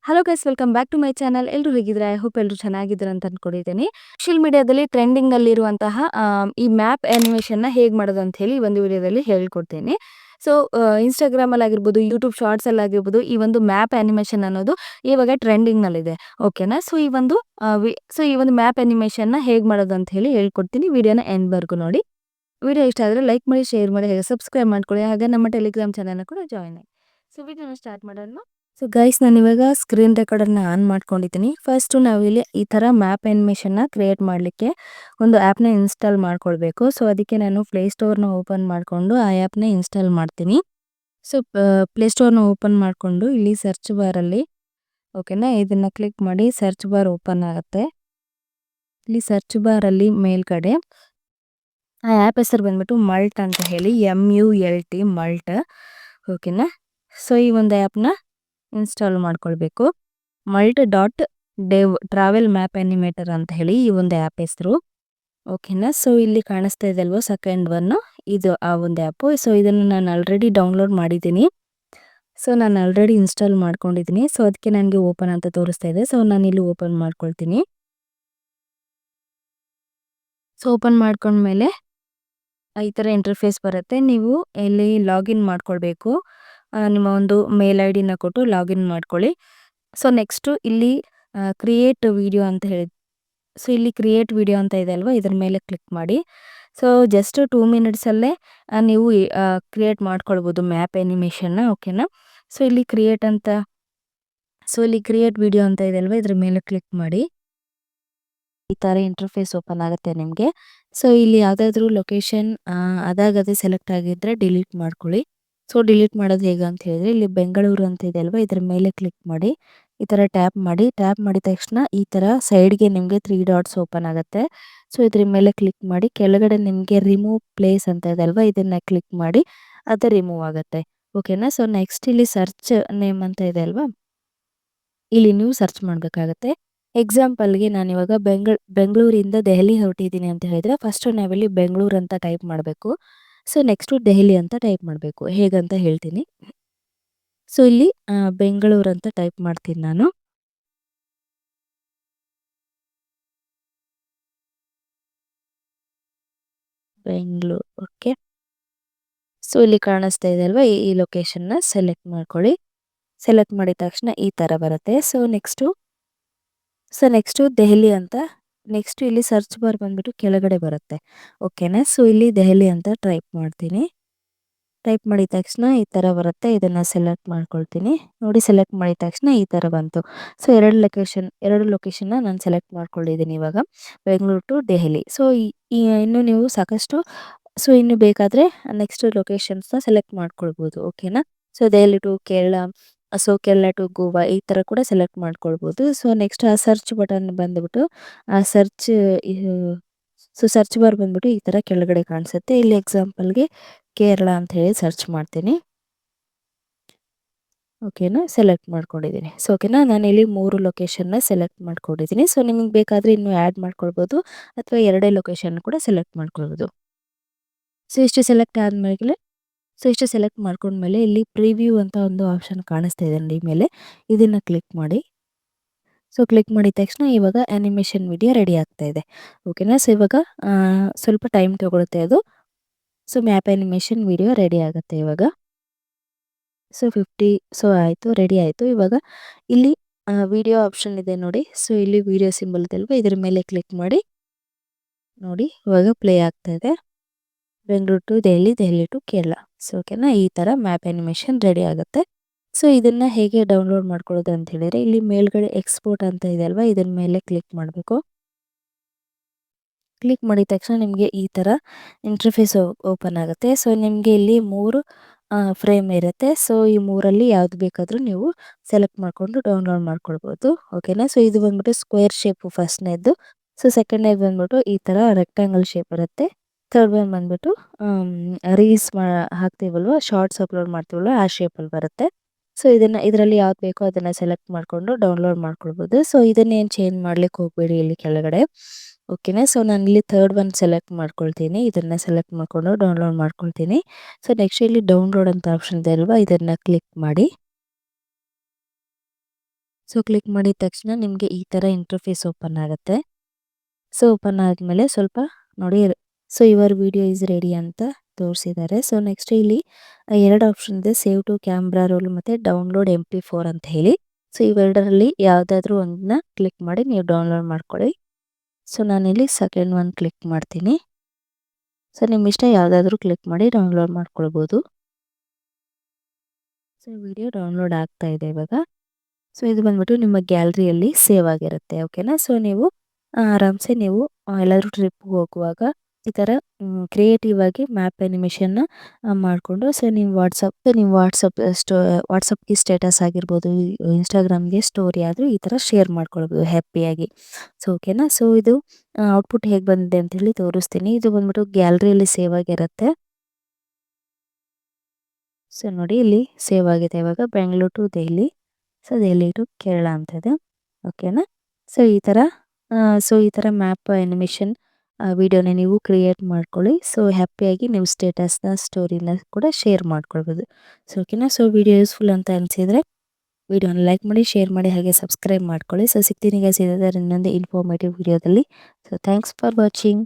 Hello guys welcome back to my channel. ಎಲ್ಲರೂ ಹೇಗಿದ್ರೆ I hope ಎಲ್ಲರೂ ಚೆನ್ನಾಗಿದ್ದಾರೆ ಅಂತ ಅನ್ಕೊಂಡಿದ್ದೀನಿ. ಸೋಷಿಯಲ್ ಮೀಡಿಯಾದಲ್ಲಿ ಟ್ರೆಂಡಿಂಗ್ ಅಲ್ಲಿರುವಂತಹ ಈ ಮ್ಯಾಪ್ ಆನಿಮೇಷನ್ನ ಹೇಗೆ ಮಾಡೋದು ಅಂತ ಹೇಳಿ ಒಂದು ವಿಡಿಯೋದಲ್ಲಿ ಹೇಳ್ಕೊಡ್ತೀನಿ. ಸೊ ಇನ್ಸ್ಟಾಗ್ರಾಮಲ್ಲಿ ಆಗಿರ್ಬೋದು, ಯೂಟ್ಯೂಬ್ ಶಾರ್ಟ್ಸಲ್ಲಿ ಆಗಿರ್ಬೋದು, ಈ ಒಂದು ಮ್ಯಾಪ್ ಆನಿಮೇಷನ್ ಅನ್ನೋದು ಇವಾಗ ಟ್ರೆಂಡಿಂಗ್ನಲ್ಲಿದೆ. ಓಕೆನಾ? ಸೊ ಈ ಒಂದು ಮ್ಯಾಪ್ ಆನಿಮೇಷನ್ನ ಹೇಗೆ ಮಾಡೋದು ಅಂತ ಹೇಳಿ ಹೇಳ್ಕೊಡ್ತೀನಿ. ವಿಡಿಯೋನ ಎಂಡ್ವರೆಗೂ ನೋಡಿ. ವಿಡಿಯೋ ಇಷ್ಟ ಆದರೆ ಲೈಕ್ ಮಾಡಿ, ಶೇರ್ ಮಾಡಿ, ಹಾಗೆ ಸಬ್ಸ್ಕ್ರೈಬ್ ಮಾಡ್ಕೊಳ್ಳಿ. ಹಾಗೆ ನಮ್ಮ ಟೆಲಿಗ್ರಾಮ್ ಚಾನಲ್ನ ಕೂಡ ಜಾಯ್ನ್ ಆಗಿ. ಸೊ ವಿಡಿಯೋನ ಸ್ಟಾರ್ಟ್ ಮಾಡೋಣ. ಸೊ ಗೈಸ್, ನಾನಿವಾಗ ಸ್ಕ್ರೀನ್ ರೆಕಾರ್ಡರ್ನ ಆನ್ ಮಾಡ್ಕೊಂಡಿದ್ದೀನಿ. ಫಸ್ಟು ನಾವಿಲ್ಲಿ ಈ ಥರ ಮ್ಯಾಪ್ ಆನಿಮೇಷನ್ನ ಕ್ರಿಯೇಟ್ ಮಾಡಲಿಕ್ಕೆ ಒಂದು ಆ್ಯಪ್ನ ಇನ್ಸ್ಟಾಲ್ ಮಾಡ್ಕೊಳ್ಬೇಕು. ಸೊ ಅದಕ್ಕೆ ನಾನು ಪ್ಲೇಸ್ಟೋರ್ನ ಓಪನ್ ಮಾಡಿಕೊಂಡು ಆ ಆ್ಯಪ್ನ ಇನ್ಸ್ಟಾಲ್ ಮಾಡ್ತೀನಿ. ಸೊ ಪ್ಲೇಸ್ಟೋರ್ನ ಓಪನ್ ಮಾಡಿಕೊಂಡು ಇಲ್ಲಿ ಸರ್ಚ್ ಬಾರಲ್ಲಿ ಓಕೆನಾ, ಇದನ್ನು ಕ್ಲಿಕ್ ಮಾಡಿ ಸರ್ಚ್ ಬಾರ್ ಓಪನ್ ಆಗುತ್ತೆ. ಇಲ್ಲಿ ಸರ್ಚ್ ಬಾರಲ್ಲಿ ಮೇಲ್ಗಡೆ ಆ ಆ್ಯಪ್ ಹೆಸರು ಬಂದ್ಬಿಟ್ಟು ಮಲ್ಟ್ ಅಂತ ಹೇಳಿ, MULT ಮಲ್ಟ್. ಓಕೆನಾ? ಸೊ ಈ ಒಂದು ಆ್ಯಪ್ನ ಇನ್ಸ್ಟಾಲ್ ಮಾಡ್ಕೊಳ್ಬೇಕು. malt.dev ಟ್ರಾವೆಲ್ ಮ್ಯಾಪ್ ಆನಿಮೇಟರ್ ಅಂತ ಹೇಳಿ ಈ ಒಂದು ಆ್ಯಪ್ ಹೆಸರು. ಓಕೆನಾ? ಸೊ ಇಲ್ಲಿ ಕಾಣಿಸ್ತಾ ಇದೆ ಅಲ್ವಾ ಸೆಕೆಂಡ್ ಒನ್, ಇದು ಆ ಒಂದು ಆ್ಯಪು. ಸೊ ಇದನ್ನು ನಾನು ಆಲ್ರೆಡಿ ಡೌನ್ಲೋಡ್ ಮಾಡಿದ್ದೀನಿ. ಸೊ ನಾನು ಆಲ್ರೆಡಿ ಇನ್ಸ್ಟಾಲ್ ಮಾಡ್ಕೊಂಡಿದ್ದೀನಿ. ಸೊ ಅದಕ್ಕೆ ನನಗೆ ಓಪನ್ ಅಂತ ತೋರಿಸ್ತಾ ಇದೆ. ಸೊ ನಾನು ಇಲ್ಲಿ ಓಪನ್ ಮಾಡ್ಕೊಳ್ತೀನಿ. ಸೊ ಓಪನ್ ಮಾಡ್ಕೊಂಡ್ಮೇಲೆ ಈ ಥರ ಇಂಟರ್ಫೇಸ್ ಬರುತ್ತೆ. ನೀವು ಇಲ್ಲಿ ಲಾಗಿನ್ ಮಾಡ್ಕೊಳ್ಬೇಕು. ನಿಮ್ಮ ಒಂದು ಮೇಲ್ ಐ ಡಿನ ಕೊಟ್ಟು ಲಾಗಿನ್ ಮಾಡ್ಕೊಳ್ಳಿ. ಸೊ ನೆಕ್ಸ್ಟು ಇಲ್ಲಿ ಕ್ರಿಯೇಟ್ ವಿಡಿಯೋ ಅಂತ ಹೇಳಿ, ಸೊ ಇಲ್ಲಿ ಕ್ರಿಯೇಟ್ ವಿಡಿಯೋ ಅಂತ ಇದೆ ಅಲ್ವಾ, ಇದ್ರ ಮೇಲೆ ಕ್ಲಿಕ್ ಮಾಡಿ. ಸೊ ಜಸ್ಟ್ 2 ಮಿನಿಟ್ಸಲ್ಲೇ ನೀವು ಕ್ರಿಯೇಟ್ ಮಾಡ್ಕೊಳ್ಬೋದು ಮ್ಯಾಪ್ ಆನಿಮೇಷನ್ನ. ಓಕೆನಾ? ಸೊ ಇಲ್ಲಿ ಕ್ರಿಯೇಟ್ ವಿಡಿಯೋ ಅಂತ ಇದೆ ಅಲ್ವಾ, ಇದ್ರ ಮೇಲೆ ಕ್ಲಿಕ್ ಮಾಡಿ. ಈ ಥರ ಇಂಟರ್ಫೇಸ್ ಓಪನ್ ಆಗುತ್ತೆ ನಿಮಗೆ. ಸೊ ಇಲ್ಲಿ ಯಾವುದಾದ್ರೂ ಲೊಕೇಶನ್ ಅದಾಗದೇ ಸೆಲೆಕ್ಟ್ ಆಗಿದ್ದರೆ ಡಿಲೀಟ್ ಮಾಡ್ಕೊಳ್ಳಿ. ಸೊ ಡಿಲೀಟ್ ಮಾಡೋದು ಹೇಗೆ ಅಂತ ಹೇಳಿದ್ರೆ, ಇಲ್ಲಿ ಬೆಂಗಳೂರು ಅಂತ ಇದೆ ಅಲ್ವಾ, ಇದ್ರ ಮೇಲೆ ಕ್ಲಿಕ್ ಮಾಡಿ. ಈ ಥರ ಟ್ಯಾಪ್ ಮಾಡಿ. ಟ್ಯಾಪ್ ಮಾಡಿದ ತಕ್ಷಣ ಈ ಥರ ಸೈಡ್ಗೆ ನಿಮಗೆ 3 ಡಾಟ್ಸ್ ಓಪನ್ ಆಗುತ್ತೆ. ಸೊ ಇದ್ರ ಮೇಲೆ ಕ್ಲಿಕ್ ಮಾಡಿ. ಕೆಳಗಡೆ ನಿಮಗೆ ರಿಮೂವ್ ಪ್ಲೇಸ್ ಅಂತ ಇದೆ ಅಲ್ವಾ, ಇದನ್ನು ಕ್ಲಿಕ್ ಮಾಡಿ. ಅದು ರಿಮೂವ್ ಆಗುತ್ತೆ. ಓಕೆನಾ? ಸೊ ನೆಕ್ಸ್ಟ್ ಇಲ್ಲಿ ಸರ್ಚ್ ನೇಮ್ ಅಂತ ಇದೆ ಅಲ್ವಾ, ಇಲ್ಲಿ ನೀವು ಸರ್ಚ್ ಮಾಡಬೇಕಾಗತ್ತೆ. ಎಕ್ಸಾಂಪಲ್ಗೆ ನಾನಿವಾಗ ಬೆಂಗಳೂರಿಂದ ದೆಹಲಿ ಹೊರಟಿದ್ದೀನಿ ಅಂತ ಹೇಳಿದರೆ, ಫಸ್ಟು ನಾವಿಲ್ಲಿ ಬೆಂಗಳೂರು ಅಂತ ಟೈಪ್ ಮಾಡಬೇಕು. ಸೊ ನೆಕ್ಸ್ಟು ದೆಹಲಿ ಅಂತ ಟೈಪ್ ಮಾಡಬೇಕು. ಹೇಗಂತ ಹೇಳ್ತೀನಿ. ಸೊ ಇಲ್ಲಿ ಬೆಂಗಳೂರು ಅಂತ ಟೈಪ್ ಮಾಡ್ತೀನಿ ನಾನು. ಬೆಂಗಳೂರು. ಓಕೆ. ಸೊ ಇಲ್ಲಿ ಕಾಣಿಸ್ತಾ ಇದೆ ಅಲ್ವಾ, ಈ ಲೊಕೇಶನ್ನ ಸೆಲೆಕ್ಟ್ ಮಾಡ್ಕೊಳ್ಳಿ. ಸೆಲೆಕ್ಟ್ ಮಾಡಿದ ತಕ್ಷಣ ಈ ಥರ ಬರುತ್ತೆ. ಸೊ ನೆಕ್ಸ್ಟು ದೆಹಲಿ ಅಂತ. ನೆಕ್ಸ್ಟು ಇಲ್ಲಿ ಸರ್ಚ್ ಬಾರ್ ಬಂದ್ಬಿಟ್ಟು ಕೆಳಗಡೆ ಬರುತ್ತೆ. ಓಕೆನಾ? ಸೊ ಇಲ್ಲಿ ದೆಹಲಿ ಅಂತ ಟೈಪ್ ಮಾಡ್ತೀನಿ. ಟೈಪ್ ಮಾಡಿದ ತಕ್ಷಣ ಈ ಥರ ಬರುತ್ತೆ. ಇದನ್ನು ಸೆಲೆಕ್ಟ್ ಮಾಡ್ಕೊಳ್ತೀನಿ. ನೋಡಿ, ಸೆಲೆಕ್ಟ್ ಮಾಡಿದ ತಕ್ಷಣ ಈ ಥರ ಬಂತು. ಸೊ ಎರಡು ಲೊಕೇಶನ್ನ ನಾನು ಸೆಲೆಕ್ಟ್ ಮಾಡ್ಕೊಂಡಿದ್ದೀನಿ ಇವಾಗ, ಬೆಂಗಳೂರು ಟು ದೆಹಲಿ. ಸೊ ಇನ್ನು ನೀವು ಸಾಕಷ್ಟು ಇನ್ನು ಬೇಕಾದರೆ ನೆಕ್ಸ್ಟ್ ಲೊಕೇಶನ್ಸ್ನ ಸೆಲೆಕ್ಟ್ ಮಾಡ್ಕೊಳ್ಬೋದು. ಓಕೆನಾ? So Delhi to Kerala, so Kerala to Goa, ಈ ಥರ ಕೂಡ ಸೆಲೆಕ್ಟ್ ಮಾಡ್ಕೊಳ್ಬೋದು. ಸೊ ನೆಕ್ಸ್ಟ್ ಆ ಸರ್ಚ್ ಬಟನ್ ಬಂದುಬಿಟ್ಟು ಆ ಸರ್ಚ್ ಬಾರ್ ಬಂದ್ಬಿಟ್ಟು ಈ ಥರ ಕೆಳಗಡೆ ಕಾಣಿಸುತ್ತೆ. ಇಲ್ಲಿ ಎಕ್ಸಾಂಪಲ್ಗೆ ಕೇರಳ ಅಂತ ಹೇಳಿ ಸರ್ಚ್ ಮಾಡ್ತೀನಿ. ಓಕೆನಾ? ಸೆಲೆಕ್ಟ್ ಮಾಡ್ಕೊಂಡಿದ್ದೀನಿ. ಸೊ ಓಕೆನಾ, ನಾನು ಇಲ್ಲಿ 3 ಲೊಕೇಶನ್ನ ಸೆಲೆಕ್ಟ್ ಮಾಡ್ಕೊಂಡಿದ್ದೀನಿ. ಸೊ ನಿಮಗೆ ಬೇಕಾದರೆ ಇನ್ನೂ ಆ್ಯಡ್ ಮಾಡ್ಕೊಳ್ಬೋದು, ಅಥವಾ 2 ಲೊಕೇಶನ್ ಕೂಡ ಸೆಲೆಕ್ಟ್ ಮಾಡ್ಕೊಳ್ಬೋದು. ಸೊ ಇಷ್ಟು ಸೆಲೆಕ್ಟ್ ಮಾಡ್ಕೊಂಡ್ಮೇಲೆ ಇಲ್ಲಿ ಪ್ರಿವ್ಯೂ ಅಂತ ಒಂದು ಆಪ್ಷನ್ ಕಾಣಿಸ್ತಾ ಇದೆ ನೋಡಿ ಮೇಲೆ, ಇದನ್ನು ಕ್ಲಿಕ್ ಮಾಡಿ. ಸೊ ಕ್ಲಿಕ್ ಮಾಡಿದ ತಕ್ಷಣ ಇವಾಗ ಆ್ಯನಿಮೇಷನ್ ವಿಡಿಯೋ ರೆಡಿ ಆಗ್ತಾ ಇದೆ. ಓಕೆನಾ? ಸೊ ಇವಾಗ ಸ್ವಲ್ಪ ಟೈಮ್ ತೊಗೊಳುತ್ತೆ ಅದು. So map animation video ready ಆಗುತ್ತೆ ಇವಾಗ. ಸೊ ಆಯಿತು, ರೆಡಿ ಆಯಿತು. ಇವಾಗ ಇಲ್ಲಿ ವಿಡಿಯೋ ಆಪ್ಷನ್ ಇದೆ ನೋಡಿ. ಸೊ ಇಲ್ಲಿ ವಿಡಿಯೋ ಸಿಂಬಲ್ ಇದೆ ಅಲ್ವಾ, ಇದ್ರ ಮೇಲೆ ಕ್ಲಿಕ್ ಮಾಡಿ. ನೋಡಿ, ಇವಾಗ ಪ್ಲೇ ಆಗ್ತಾ ಇದೆ. Bengaluru to Delhi, Delhi to Kerala. So ಓಕೆನಾ, ಈ ಥರ ಮ್ಯಾಪ್ ಆ್ಯನಿಮೇಷನ್ ರೆಡಿ ಆಗುತ್ತೆ. ಸೊ ಇದನ್ನು ಹೇಗೆ ಡೌನ್ಲೋಡ್ ಮಾಡ್ಕೊಳ್ಳೋದು ಅಂತ ಹೇಳಿದರೆ, ಇಲ್ಲಿ ಮೇಲ್ಗಡೆ ಎಕ್ಸ್ಪೋರ್ಟ್ ಅಂತ ಇದೆ ಅಲ್ವಾ, ಇದರ ಮೇಲೆ ಕ್ಲಿಕ್ ಮಾಡಬೇಕು. ಕ್ಲಿಕ್ ಮಾಡಿದ ತಕ್ಷಣ ನಿಮಗೆ ಈ ಥರ ಇಂಟರ್ಫೇಸ್ ಓಪನ್ ಆಗುತ್ತೆ. ಸೊ ನಿಮಗೆ ಇಲ್ಲಿ 3 ಫ್ರೇಮ್ ಇರುತ್ತೆ. ಸೊ ಈ 3ರಲ್ಲಿ ಯಾವ್ದು ಬೇಕಾದರೂ ನೀವು ಸೆಲೆಕ್ಟ್ ಮಾಡಿಕೊಂಡು ಡೌನ್ಲೋಡ್ ಮಾಡ್ಕೊಳ್ಬೋದು. ಓಕೆನಾ? ಸೊ ಇದು ಬಂದ್ಬಿಟ್ಟು ಸ್ಕ್ವೇರ್ ಶೇಪು ಫಸ್ಟ್ನೇದು. ಸೊ ಸೆಕೆಂಡ್ನೇದು ಬಂದ್ಬಿಟ್ಟು ಈ ಥರ ರೆಕ್ಟ್ಯಾಂಗಲ್ ಶೇಪ್ ಇರುತ್ತೆ. ಥರ್ಡ್ ಒನ್ ಬಂದ್ಬಿಟ್ಟು ರೀಲ್ಸ್ ಹಾಕ್ತೀವಲ್ವ, ಶಾರ್ಟ್ಸ್ ಅಪ್ಲೋಡ್ ಮಾಡ್ತೀವಲ್ವ, ಆ ಶೇಪಲ್ಲಿ ಬರುತ್ತೆ. ಸೊ ಇದರಲ್ಲಿ ಯಾವ್ದು ಬೇಕೋ ಅದನ್ನು ಸೆಲೆಕ್ಟ್ ಮಾಡಿಕೊಂಡು ಡೌನ್ಲೋಡ್ ಮಾಡ್ಕೊಳ್ಬೋದು. ಸೊ ಇದನ್ನೇನು ಚೇಂಜ್ ಮಾಡ್ಲಿಕ್ಕೆ ಹೋಗಬೇಡಿ ಇಲ್ಲಿ ಕೆಳಗಡೆ. ಓಕೆನಾ? ಸೊ ನಾನು ಇಲ್ಲಿ ಥರ್ಡ್ ಒನ್ ಸೆಲೆಕ್ಟ್ ಮಾಡ್ಕೊಳ್ತೀನಿ. ಇದನ್ನು ಸೆಲೆಕ್ಟ್ ಮಾಡಿಕೊಂಡು ಡೌನ್ಲೋಡ್ ಮಾಡ್ಕೊಳ್ತೀನಿ. ಸೊ ನೆಕ್ಸ್ಟ್ ಇಲ್ಲಿ ಡೌನ್ಲೋಡ್ ಅಂತ ಆಪ್ಷನ್ ಇದೆ ಅಲ್ವಾ, ಇದನ್ನು ಕ್ಲಿಕ್ ಮಾಡಿ. ಸೊ ಕ್ಲಿಕ್ ಮಾಡಿದ ತಕ್ಷಣ ನಿಮಗೆ ಈ ಥರ ಇಂಟರ್ಫೇಸ್ ಓಪನ್ ಆಗುತ್ತೆ. ಸೊ ಓಪನ್ ಆದಮೇಲೆ ಸ್ವಲ್ಪ ನೋಡಿ, so your video is ready ಅಂತ ತೋರಿಸಿದ್ದಾರೆ. ಸೊ ನೆಕ್ಸ್ಟ್ ಇಲ್ಲಿ 2 ಆಪ್ಷನ್ ಇದೆ, ಸೇವ್ ಟು ಕ್ಯಾಮ್ರಾ ರೋಲ್ ಮತ್ತು ಡೌನ್ಲೋಡ್ MP4 ಅಂತ ಹೇಳಿ. ಸೊ ಇವೆರಡರಲ್ಲಿ ಯಾವುದಾದ್ರೂ ಒಂದನ್ನ ಕ್ಲಿಕ್ ಮಾಡಿ ನೀವು ಡೌನ್ಲೋಡ್ ಮಾಡ್ಕೊಳ್ಳಿ. ಸೊ ನಾನಿಲ್ಲಿ ಸೆಕೆಂಡ್ ಒನ್ ಕ್ಲಿಕ್ ಮಾಡ್ತೀನಿ. ಸೊ ನಿಮ್ಮ ಇಷ್ಟ ಯಾವುದಾದ್ರೂ ಕ್ಲಿಕ್ ಮಾಡಿ ಡೌನ್ಲೋಡ್ ಮಾಡ್ಕೊಳ್ಬೋದು. ಸೊ ವಿಡಿಯೋ ಡೌನ್ಲೋಡ್ ಆಗ್ತಾ ಇದೆ ಇವಾಗ. ಸೊ ಇದು ಬಂದ್ಬಿಟ್ಟು ನಿಮ್ಮ ಗ್ಯಾಲರಿಯಲ್ಲಿ ಸೇವ್ ಆಗಿರುತ್ತೆ. ಓಕೆನಾ. ಸೊ ನೀವು ಆರಾಮ್ಸೆ ನೀವು ಎಲ್ಲಾದರೂ ಟ್ರಿಪ್ಗೆ ಹೋಗುವಾಗ ಈ ಥರ ಕ್ರಿಯೇಟಿವ್ ಆಗಿ ಮ್ಯಾಪ್ ಆ್ಯನಿಮೇಷನ್ನ ಮಾಡಿಕೊಂಡು ಸೊ ನೀವು ವಾಟ್ಸಪ್ಗೆ ಸ್ಟೇಟಸ್ ಆಗಿರ್ಬೋದು, ಇನ್ಸ್ಟಾಗ್ರಾಮ್ಗೆ ಸ್ಟೋರಿ ಆದರೂ ಈ ಥರ ಶೇರ್ ಮಾಡ್ಕೊಳ್ಬೋದು ಹ್ಯಾಪಿಯಾಗಿ. ಸೊ ಓಕೆನಾ. ಸೊ ಇದು ಔಟ್ಪುಟ್ ಹೇಗೆ ಬಂದಿದೆ ಅಂತೇಳಿ ತೋರಿಸ್ತೀನಿ. ಇದು ಬಂದ್ಬಿಟ್ಟು ಗ್ಯಾಲರಿಯಲ್ಲಿ ಸೇವ್ ಆಗಿರುತ್ತೆ. ಸೊ ನೋಡಿ ಇಲ್ಲಿ ಸೇವ್ ಆಗಿದೆ ಇವಾಗ, Bengaluru to Delhi, so Delhi to Kerala ಅಂತ ಇದೆ. ಓಕೆನಾ. ಸೊ ಈ ಥರ ಮ್ಯಾಪ್ ಆ್ಯನಿಮೇಷನ್ ವಿಡಿಯೋನ ನೀವು ಕ್ರಿಯೇಟ್ ಮಾಡ್ಕೊಳ್ಳಿ. ಸೊ ಹ್ಯಾಪಿಯಾಗಿ ನೀವು ಸ್ಟೇಟಸ್ನ ಸ್ಟೋರಿನ ಕೂಡ ಶೇರ್ ಮಾಡ್ಕೊಳ್ಬೋದು. ಸೊ ಓಕೆನಾ. ಸೊ ವಿಡಿಯೋ ಯೂಸ್ಫುಲ್ ಅಂತ ಅನಿಸಿದರೆ ವಿಡಿಯೋನ ಲೈಕ್ ಮಾಡಿ, ಶೇರ್ ಮಾಡಿ, ಹಾಗೆ ಸಬ್ಸ್ಕ್ರೈಬ್ ಮಾಡ್ಕೊಳ್ಳಿ. ಸೊ ಸಿಗ್ತೀನಿ ಗೈಸ್ ಇನ್ನೊಂದು ಇನ್ಫಾರ್ಮೇಟಿವ್ ವಿಡಿಯೋದಲ್ಲಿ. So thanks for watching.